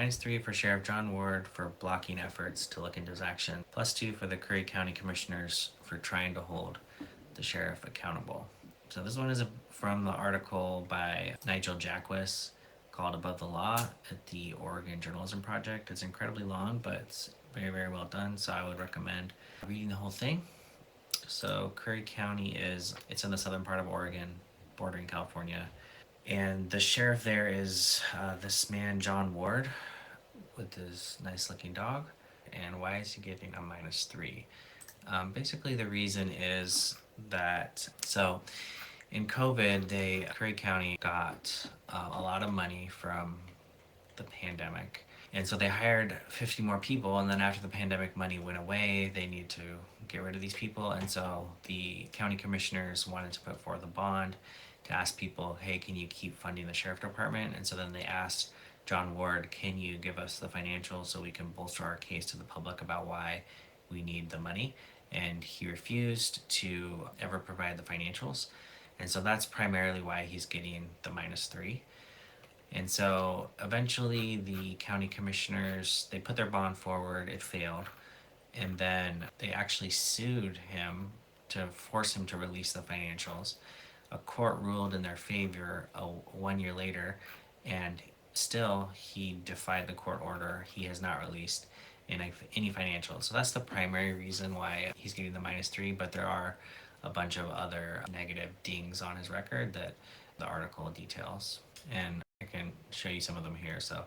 -3 for Sheriff John Ward for blocking efforts to look into his action. +2 for the Curry County Commissioners for trying to hold the sheriff accountable. So this one is from the article by Nigel Jackwis called Above the Law at the Oregon Journalism Project. It's incredibly long, but it's very, very well done. So I would recommend reading the whole thing. So Curry County it's in the southern part of Oregon, bordering California. And the sheriff there is this man, John Ward, with his nice looking dog. And why is he getting a -3? Basically, the reason is that, so in COVID, Curry County got a lot of money from the pandemic. And so they hired 50 more people, and then after the pandemic money went away, they need to get rid of these people. And so the county commissioners wanted to put forth a bond to ask people, hey, can you keep funding the sheriff department? And so then they asked John Ward, can you give us the financials so we can bolster our case to the public about why we need the money? And he refused to ever provide the financials. And so that's primarily why he's getting the -3. And so eventually the county commissioners, they put their bond forward, it failed. And then they actually sued him to force him to release the financials. A court ruled in their favor 1 year later, and still he defied the court order. He has not released any financials. So that's the primary reason why he's getting the -3, but there are a bunch of other negative dings on his record that the article details. And I can show you some of them here. So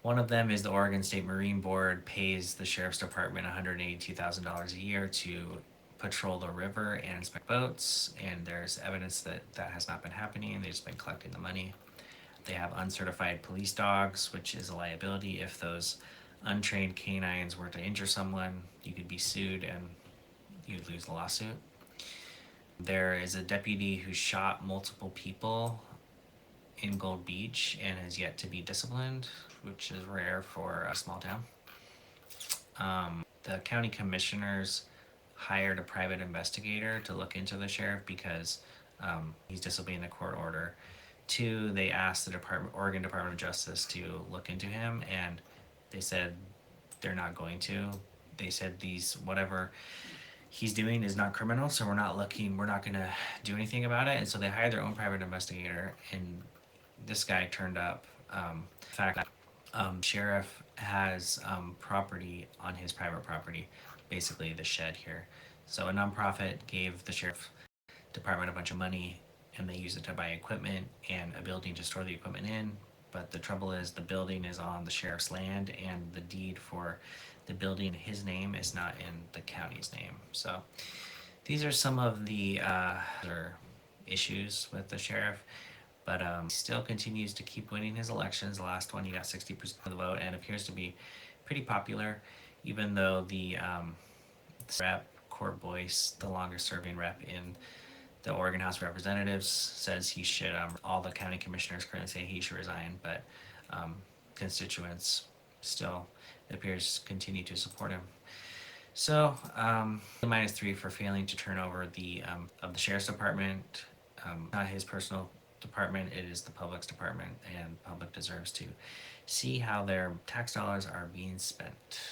one of them is the Oregon State Marine Board pays the Sheriff's Department $182,000 a year to patrol the river and inspect boats, and there's evidence that that has not been happening. They've just been collecting the money. They have uncertified police dogs, which is a liability. If those untrained canines were to injure someone, you could be sued and you'd lose the lawsuit. There is a deputy who shot multiple people in Gold Beach and has yet to be disciplined, which is rare for a small town. The county commissioners hired a private investigator to look into the sheriff because he's disobeying the court order. 2, they asked the Oregon Department of Justice to look into him, and they said they're not going to. They said whatever he's doing is not criminal, so we're not going to do anything about it. And so they hired their own private investigator, and this guy turned up. In fact, sheriff has property on his private property, basically the shed here. So a nonprofit gave the sheriff department a bunch of money, and they used it to buy equipment and a building to store the equipment in. But the trouble is the building is on the sheriff's land, and the deed for the building in his name is not in the county's name. So these are some of the other issues with the sheriff. But he still continues to keep winning his elections. The last one, he got 60% of the vote and appears to be pretty popular, even though the rep, Court Boyce, the longest serving rep in the Oregon House of Representatives, says he should, all the county commissioners currently say he should resign, but constituents still, it appears, continue to support him. So the -3 for failing to turn over of the sheriff's department, not his personal department, it is the public's department, and the public deserves to see how their tax dollars are being spent.